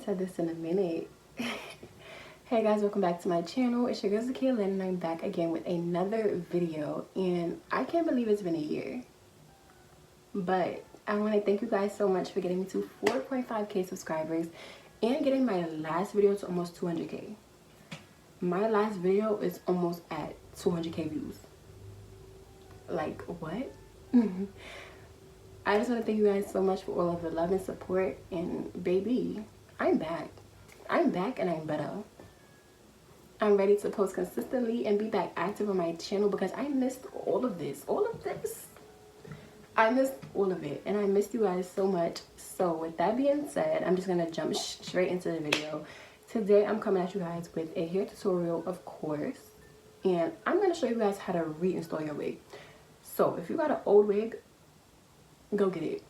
said this in a minute. Hey guys, welcome back to my channel. It's your girl Zakia Lynn and I'm back again with another video, and I can't believe it's been a year. But I want to thank you guys so much for getting me to 4.5k subscribers and getting my last video to almost 200k. My last video is almost at 200k views. Like, what? I just want to thank you guys so much for all of the love and support, and baby, I'm back. I'm back and I'm better. I'm ready to post consistently and be back active on my channel because I missed all of this. I missed all of it and I missed you guys so much. So with that being said, I'm just gonna jump straight into the video. Today I'm coming at you guys with a hair tutorial, of course, and I'm gonna show you guys how to reinstall your wig. So if you got an old wig, go get it,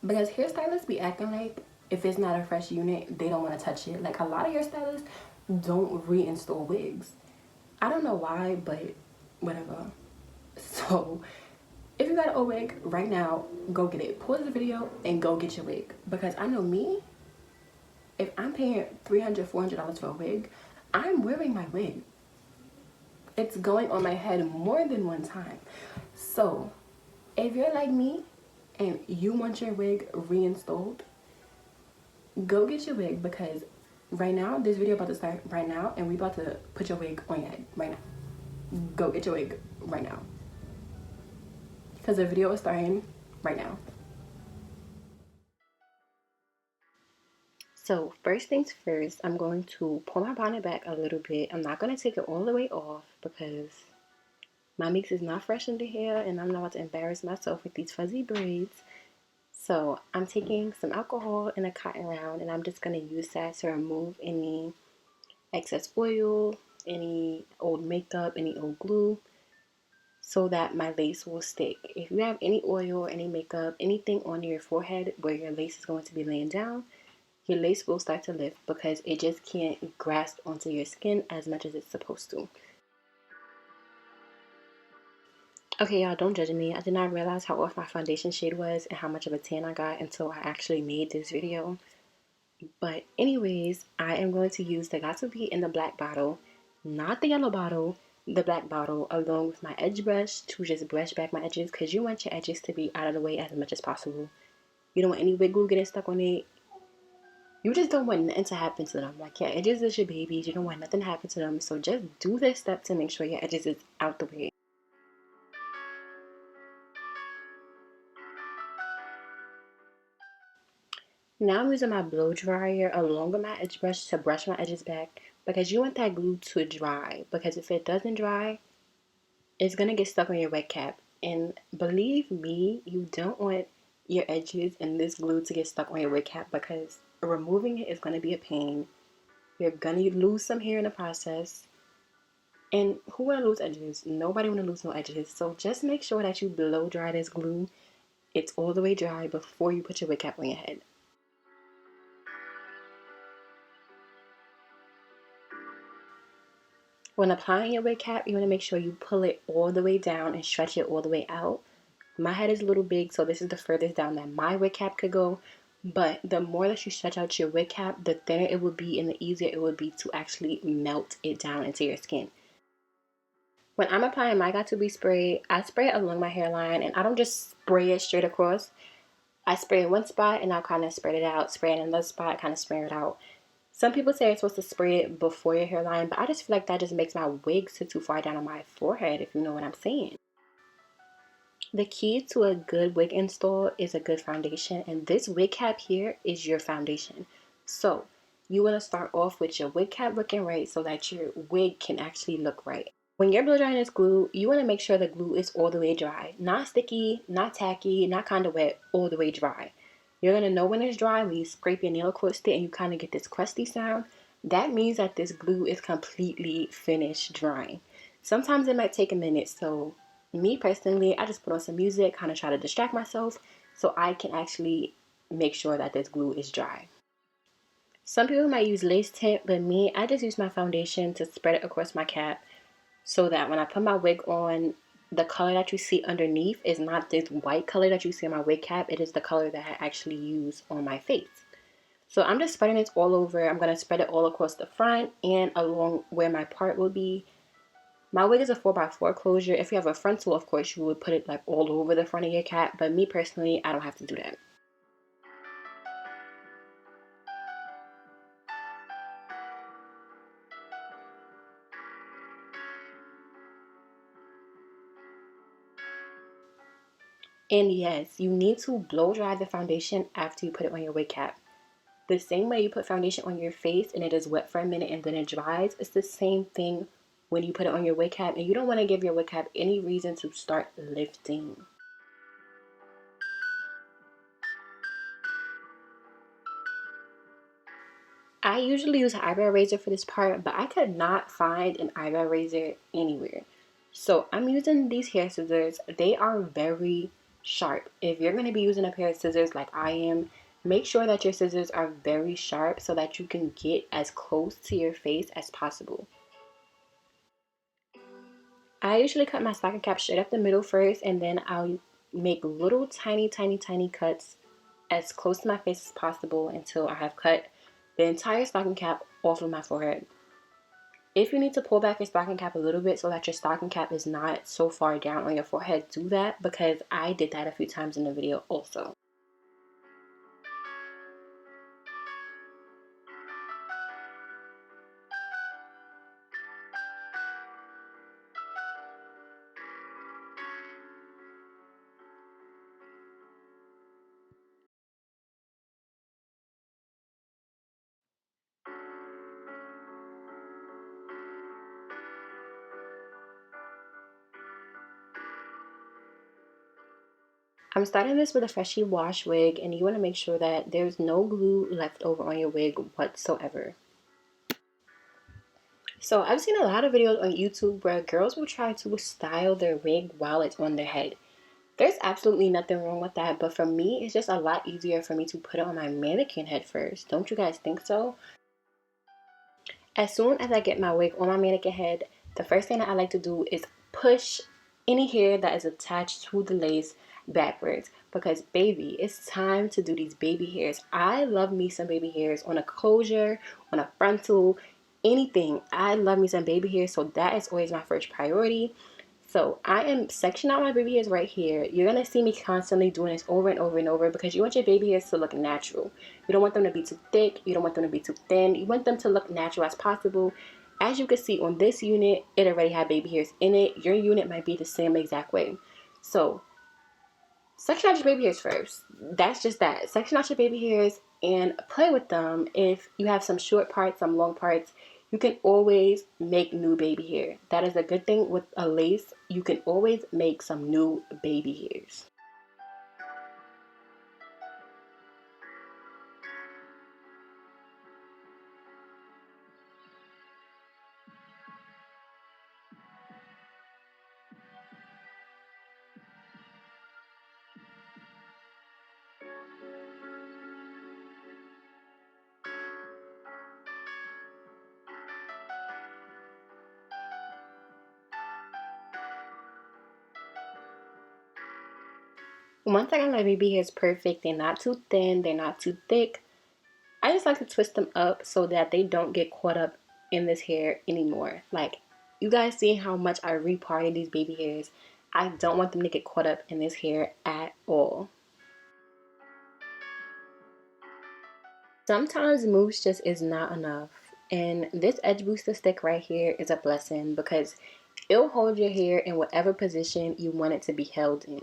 because hairstylists be acting like if it's not a fresh unit they don't want to touch it. Like, a lot of hairstylists don't reinstall wigs. I don't know why, but whatever. So if you got an old wig right now, go get it. Pause the video and go get your wig, because I know me, if I'm paying $300-$400 for a wig, I'm wearing my wig. It's going on my head more than one time. So if you're like me and you want your wig reinstalled, go get your wig, because right now, this video about to start right now and we about to put your wig on your head right now. Go get your wig right now, because the video is starting right now. So first things first, I'm going to pull my bonnet back a little bit. I'm not going to take it all the way off because my mix is not fresh in the hair and I'm not about to embarrass myself with these fuzzy braids. So I'm taking some alcohol in a cotton round and I'm just going to use that to remove any excess oil, any old makeup, any old glue, so that my lace will stick. If you have any oil or any makeup, anything on your forehead where your lace is going to be laying down, your lace will start to lift because it just can't grasp onto your skin as much as it's supposed to. Okay, y'all, don't judge me. I did not realize how off my foundation shade was and how much of a tan I got until I actually made this video. But anyways, I am going to use the Got To Be in the black bottle, not the yellow bottle, the black bottle, along with my edge brush to just brush back my edges, because you want your edges to be out of the way as much as possible. You don't want any wig glue getting stuck on it. You just don't want nothing to happen to them. Like, your edges is your babies. You don't want nothing to happen to them. So just do this step to make sure your edges is out the way. Now I'm using my blow dryer along with my edge brush to brush my edges back, because you want that glue to dry, because if it doesn't dry, it's going to get stuck on your wet cap. And believe me, you don't want your edges and this glue to get stuck on your wet cap, because removing it is going to be a pain. You're going to lose some hair in the process. And who want to lose edges? Nobody want to lose no edges. So just make sure that you blow dry this glue. It's all the way dry before you put your wig cap on your head. When applying your wig cap, you want to make sure you pull it all the way down and stretch it all the way out. My head is a little big, so this is the furthest down that my wig cap could go. But the more that you stretch out your wig cap, the thinner it would be and the easier it would be to actually melt it down into your skin. When I'm applying my Got To Be spray, I spray it along my hairline, and I don't just spray it straight across. I spray in one spot and I'll kind of spread it out, spray in another spot, kind of spray it out. Some people say you're supposed to spray it before your hairline, but I just feel like that just makes my wig sit too far down on my forehead, if you know what I'm saying. The key to a good wig install is a good foundation, and this wig cap here is your foundation. So you want to start off with your wig cap looking right so that your wig can actually look right. When you're blow drying this glue, you want to make sure the glue is all the way dry. Not sticky, not tacky, not kind of wet, all the way dry. You're going to know when it's dry when you scrape your nail across it and you kind of get this crusty sound. That means that this glue is completely finished drying. Sometimes it might take a minute, so me personally, I just put on some music, kind of try to distract myself so I can actually make sure that this glue is dry. Some people might use lace tint, but me, I just use my foundation to spread it across my cap so that when I put my wig on, the color that you see underneath is not this white color that you see on my wig cap. It is the color that I actually use on my face. So I'm just spreading it all over. I'm going to spread it all across the front and along where my part will be. My wig is a 4x4 closure. If you have a frontal, of course, you would put it like all over the front of your cap. But me personally, I don't have to do that. And yes, you need to blow dry the foundation after you put it on your wig cap. The same way you put foundation on your face and it is wet for a minute and then it dries, it's the same thing when you put it on your wig cap, and you don't want to give your wig cap any reason to start lifting. I usually use an eyebrow razor for this part, but I could not find an eyebrow razor anywhere. So I'm using these hair scissors. They are very sharp. If you're going to be using a pair of scissors like I am, make sure that your scissors are very sharp so that you can get as close to your face as possible. I usually cut my stocking cap straight up the middle first, and then I'll make little tiny cuts as close to my face as possible until I have cut the entire stocking cap off of my forehead. If you need to pull back your stocking cap a little bit so that your stocking cap is not so far down on your forehead, do that, because I did that a few times in the video also. I'm starting this with a freshly washed wig, and you want to make sure that there's no glue left over on your wig whatsoever. So I've seen a lot of videos on YouTube where girls will try to style their wig while it's on their head. There's absolutely nothing wrong with that, but for me, it's just a lot easier for me to put it on my mannequin head first. Don't you guys think so? As soon as I get my wig on my mannequin head, the first thing that I like to do is push any hair that is attached to the lace backwards, because baby, it's time to do these baby hairs. I love me some baby hairs on a closure, on a frontal, anything. I love me some baby hairs, so that is always my first priority. So I am sectioning out my baby hairs right here. You're going to see me constantly doing this over and over and over because you want your baby hairs to look natural. You don't want them to be too thick. You don't want them to be too thin. You want them to look natural as possible. As you can see on this unit, it already had baby hairs in it. Your unit might be the same exact way. So section out your baby hairs first. That's just that. Section out your baby hairs and play with them. If you have some short parts, some long parts, you can always make new baby hair. That is a good thing with a lace. You can always make some new baby hairs. Once I got my baby hairs perfect, they're not too thin, they're not too thick. I just like to twist them up so that they don't get caught up in this hair anymore. Like, you guys see how much I reparted these baby hairs. I don't want them to get caught up in this hair at all. Sometimes mousse just is not enough. And this edge booster stick right here is a blessing because it'll hold your hair in whatever position you want it to be held in.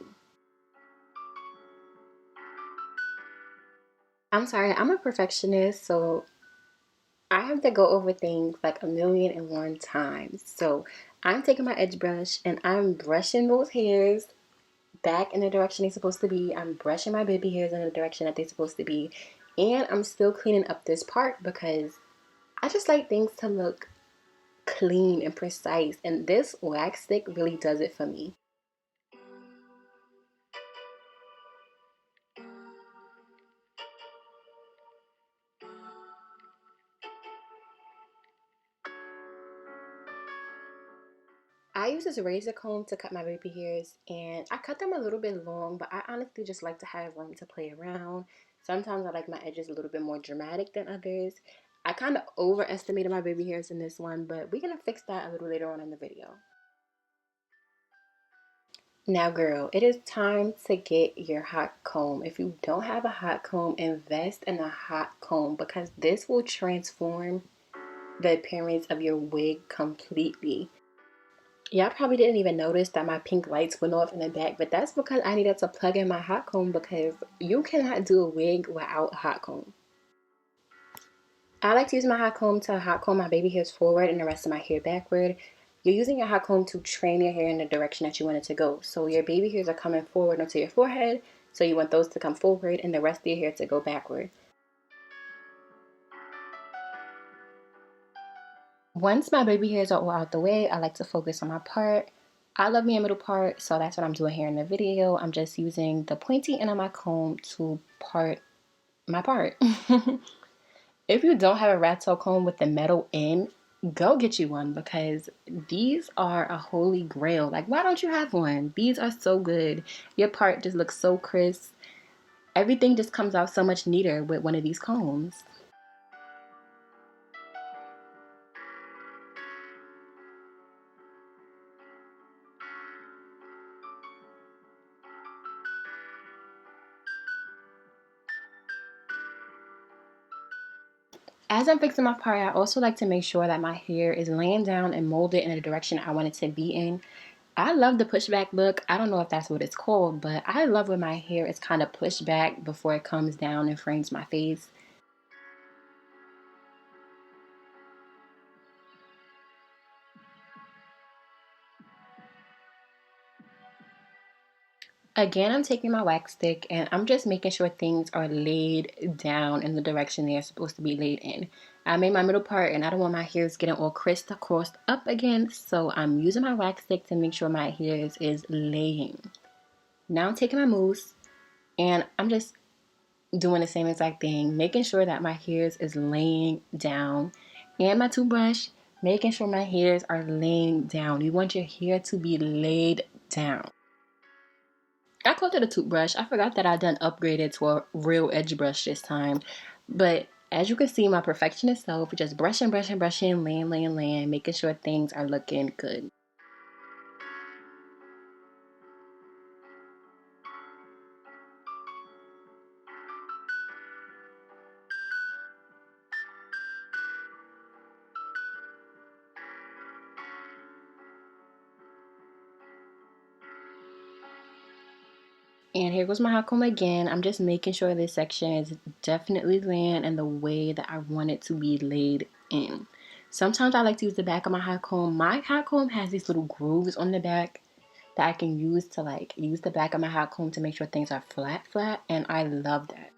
I'm sorry, I'm a perfectionist, so I have to go over things like a million and one times. So I'm taking my edge brush and I'm brushing those hairs back in the direction they're supposed to be. I'm brushing my baby hairs in the direction that they're supposed to be. And I'm still cleaning up this part because I just like things to look clean and precise. And this wax stick really does it for me. I use this razor comb to cut my baby hairs, and I cut them a little bit long, but I honestly just like to have room to play around. Sometimes I like my edges a little bit more dramatic than others. I kind of overestimated my baby hairs in this one, but we're going to fix that a little later on in the video. Now, girl, it is time to get your hot comb. If you don't have a hot comb, invest in a hot comb because this will transform the appearance of your wig completely. Y'all probably didn't even notice that my pink lights went off in the back, but that's because I needed to plug in my hot comb because you cannot do a wig without a hot comb. I like to use my hot comb to hot comb my baby hairs forward and the rest of my hair backward. You're using your hot comb to train your hair in the direction that you want it to go. So your baby hairs are coming forward onto your forehead, so you want those to come forward and the rest of your hair to go backward. Once my baby hairs are all out the way, I like to focus on my part. I love me a middle part, so that's what I'm doing here in the video. I'm just using the pointy end of my comb to part my part. If you don't have a rat tail comb with the metal end, go get you one because these are a holy grail. Like, why don't you have one? These are so good. Your part just looks so crisp. Everything just comes out so much neater with one of these combs. As I'm fixing my part, I also like to make sure that my hair is laying down and molded in the direction I want it to be in. I love the pushback look. I don't know if that's what it's called, but I love when my hair is kind of pushed back before it comes down and frames my face. Again, I'm taking my wax stick and I'm just making sure things are laid down in the direction they're supposed to be laid in. I made my middle part and I don't want my hairs getting all crisscrossed up again, so I'm using my wax stick to make sure my hairs is laying. Now I'm taking my mousse and I'm just doing the same exact thing, making sure that my hairs is laying down, and my toothbrush, making sure my hairs are laying down. You want your hair to be laid down. I called it a toothbrush. I forgot that I done upgraded to a real edge brush this time. But as you can see, my perfectionist self just brushing, laying, making sure things are looking good. And here goes my hot comb again. I'm just making sure this section is definitely laying in the way that I want it to be laid in. Sometimes I like to use the back of my hot comb. My hot comb has these little grooves on the back that I can use to use the back of my hot comb to make sure things are flat, and I love that.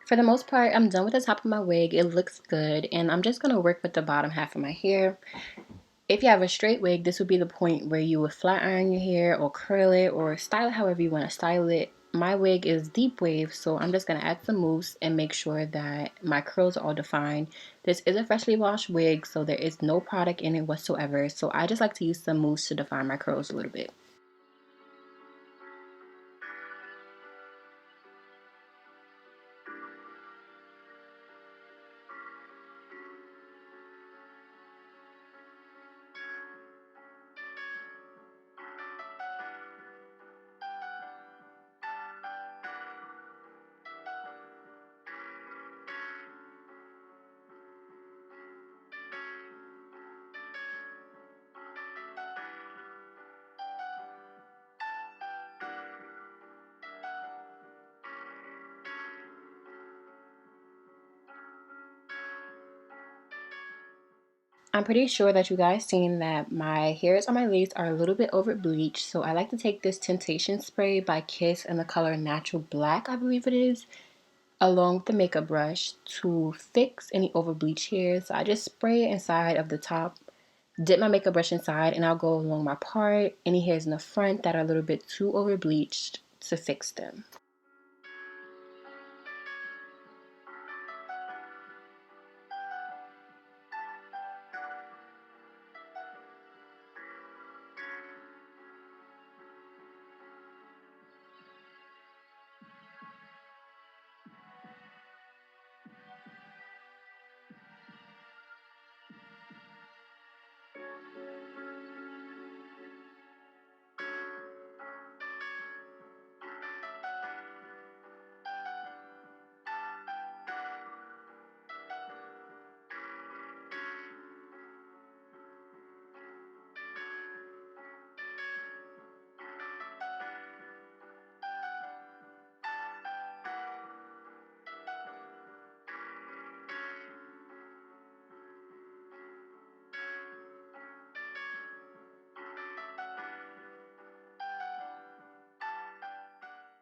For the most part, I'm done with the top of my wig. It looks good, and I'm just going to work with the bottom half of my hair. If you have a straight wig, this would be the point where you would flat iron your hair or curl it or style it however you want to style it. My wig is deep wave, so I'm just going to add some mousse and make sure that my curls are all defined. This is a freshly washed wig, so there is no product in it whatsoever, so I just like to use some mousse to define my curls a little bit. I'm pretty sure that you guys seen that my hairs on my lace are a little bit over bleached, so I like to take this Temptation Spray by Kiss in the color Natural Black, I believe it is. along with the makeup brush to fix any over bleach hairs. So I just spray it inside of the top, dip my makeup brush inside, and I'll go along my part, any hairs in the front that are a little bit too over bleached, to fix them.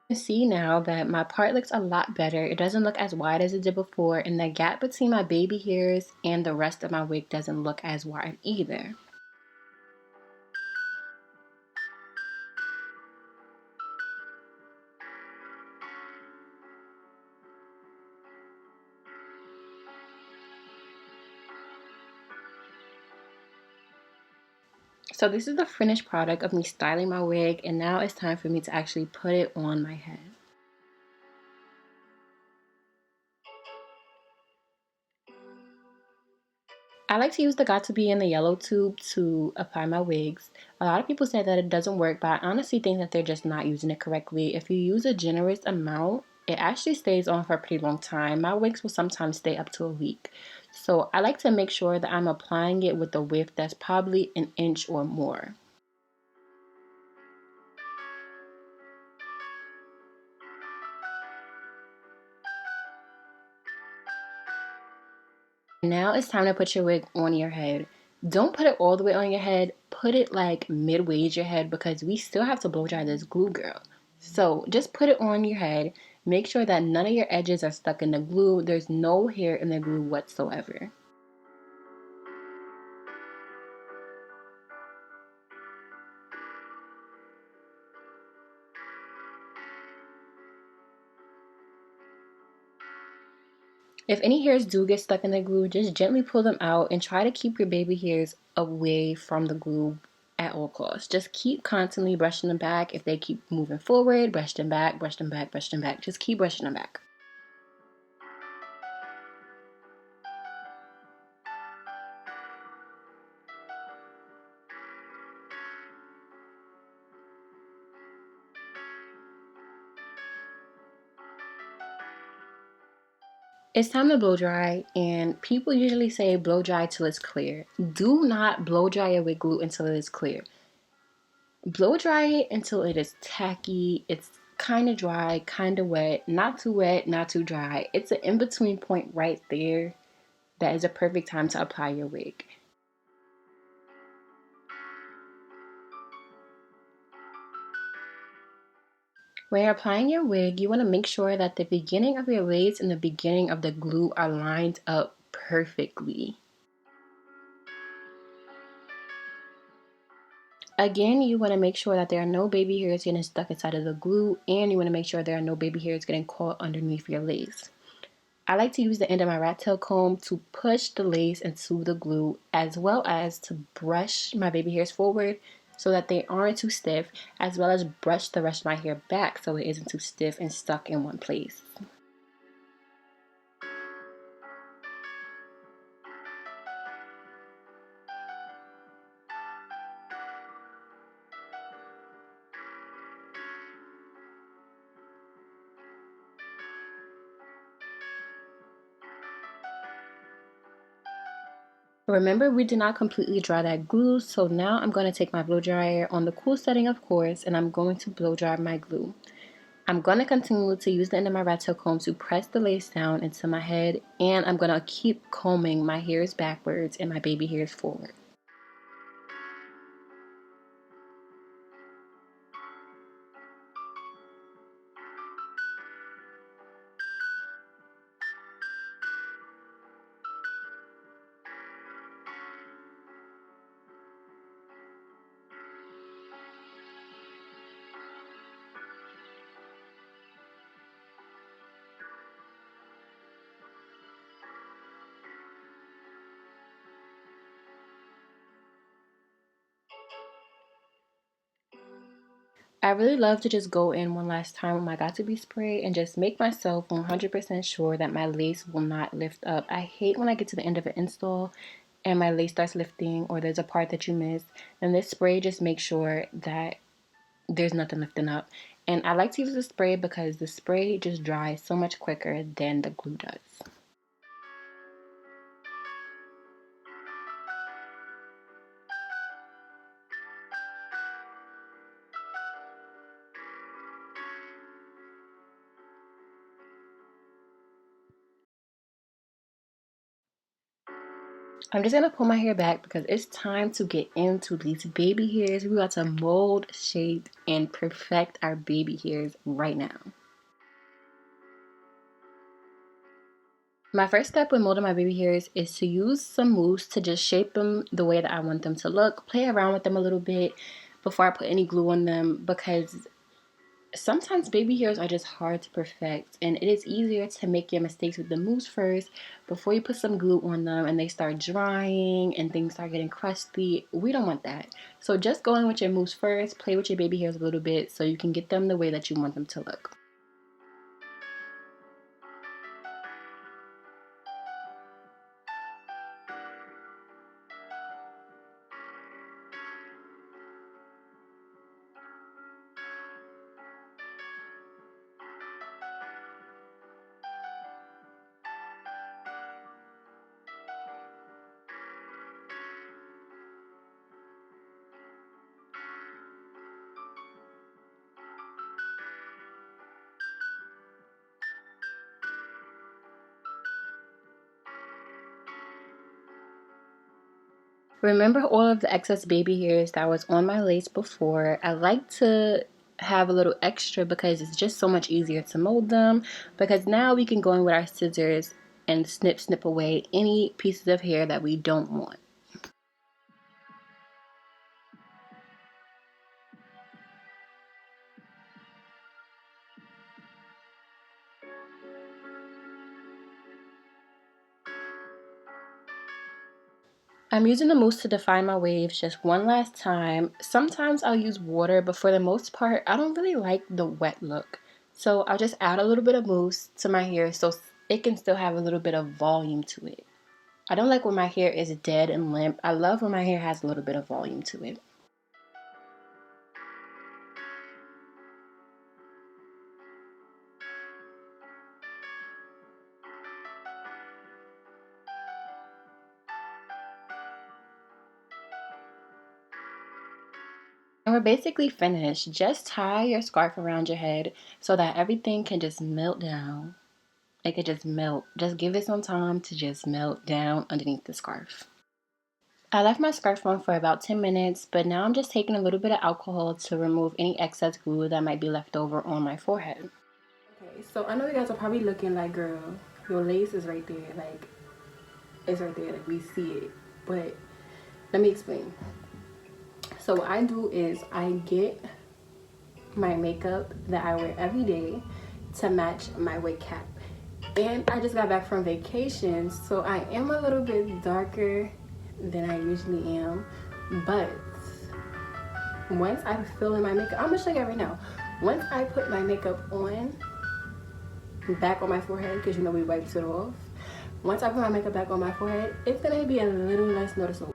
You can see now that my part looks a lot better. It doesn't look as wide as it did before, and the gap between my baby hairs and the rest of my wig doesn't look as wide either. So this is the finished product of me styling my wig, and now it's time for me to actually put it on my head. I like to use the Got To Be in the yellow tube to apply my wigs. A lot of people say that it doesn't work, but I honestly think that they're just not using it correctly. If you use a generous amount, it actually stays on for a pretty long time. My wigs will sometimes stay up to a week. So I like to make sure that I'm applying it with a width that's probably an inch or more. Now it's time to put your wig on your head. Don't put it all the way on your head. Put it like midway your head because we still have to blow dry this glue, girl. So just put it on your head. Make sure that none of your edges are stuck in the glue. There's no hair in the glue whatsoever. If any hairs do get stuck in the glue, just gently pull them out and try to keep your baby hairs away from the glue at all costs. Just keep constantly brushing them back. If they keep moving forward, brush them back, brush them back, brush them back. Just keep brushing them back. It's time to blow dry, and people usually say blow dry till it's clear. Do not blow dry it with glue until it is clear. Blow dry it until it is tacky. It's kind of dry, kind of wet, not too dry. It's an in-between point right there. That is a perfect time to apply your wig. When you're applying your wig, you want to make sure that the beginning of your lace and the beginning of the glue are lined up perfectly. Again, you want to make sure that there are no baby hairs getting stuck inside of the glue, and you want to make sure there are no baby hairs getting caught underneath your lace. I like to use the end of my rat tail comb to push the lace into the glue, as well as to brush my baby hairs forward so that they aren't too stiff, as well as brush the rest of my hair back so it isn't too stiff and stuck in one place. Remember, we did not completely dry that glue, so now I'm going to take my blow dryer on the cool setting, of course, and I'm going to blow dry my glue. I'm going to continue to use the end of my rat tail comb to press the lace down into my head, and I'm going to keep combing my hairs backwards and my baby hairs forward. I really love to just go in one last time with my Got To Be spray and just make myself 100% sure that my lace will not lift up. I hate when I get to the end of an install and my lace starts lifting or there's a part that you missed. And this spray just makes sure that there's nothing lifting up. And I like to use the spray because the spray just dries so much quicker than the glue does. I'm just gonna pull my hair back because it's time to get into these baby hairs. We're about to mold, shape, and perfect our baby hairs right now. My first step with molding my baby hairs is to use some mousse to just shape them the way that I want them to look. Play around with them a little bit before I put any glue on them because sometimes baby hairs are just hard to perfect, and it is easier to make your mistakes with the mousse first before you put some glue on them and they start drying and things start getting crusty. We don't want that. So just go in with your mousse first, play with your baby hairs a little bit so you can get them the way that you want them to look. Remember all of the excess baby hairs that was on my lace before. I like to have a little extra because it's just so much easier to mold them, because now we can go in with our scissors and snip away any pieces of hair that we don't want. I'm using the mousse to define my waves just one last time. Sometimes I'll use water, but for the most part, I don't really like the wet look. So I'll just add a little bit of mousse to my hair so it can still have a little bit of volume to it. I don't like when my hair is dead and limp. I love when my hair has a little bit of volume to it. And we're basically finished. Just tie your scarf around your head so that everything can just melt down. It could just melt. Just give it some time to just melt down underneath the scarf. I left my scarf on for about 10 minutes, but now I'm just taking a little bit of alcohol to remove any excess glue that might be left over on my forehead. Okay, so I know you guys are probably looking like, girl, your lace is right there. Like, it's right there. Like, we see it. But let me explain. So what I do is I get my makeup that I wear every day to match my wig cap. And I just got back from vacation, so I am a little bit darker than I usually am. But once I fill in my makeup, I'm gonna show you right now. Once I put my makeup on, back on my forehead, because you know we wiped it off. Once I put my makeup back on my forehead, it's gonna be a little less noticeable.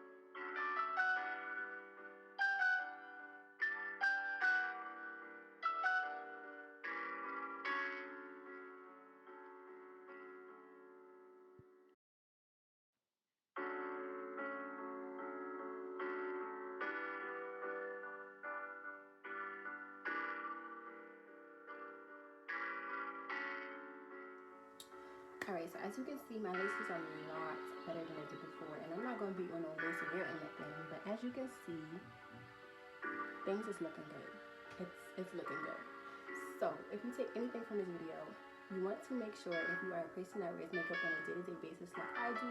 Alright, so as you can see, my laces are a lot better than I did before. And I'm not going to be on no lace hair or anything. But as you can see, things is looking good. It's looking good. So, if you take anything from this video, you want to make sure if you are a person that wears makeup on a day-to-day basis like I do,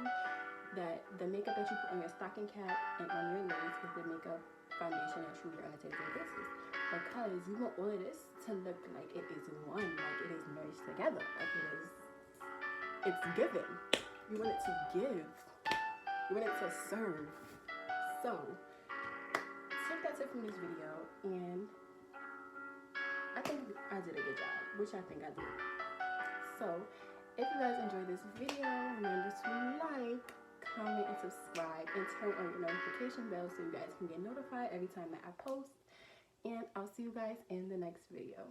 that the makeup that you put on your stocking cap and on your lace is the makeup foundation that you wear on a day-to-day basis. Because you want all of this to look like it is one, like it is merged together, like it's given. You want it to give. You want it to serve. So, take that tip from this video and I think I did a good job, which I think I did. So if you guys enjoyed this video, remember to like, comment, and subscribe, and turn on your notification bell so you guys can get notified every time that I post. And I'll see you guys in the next video.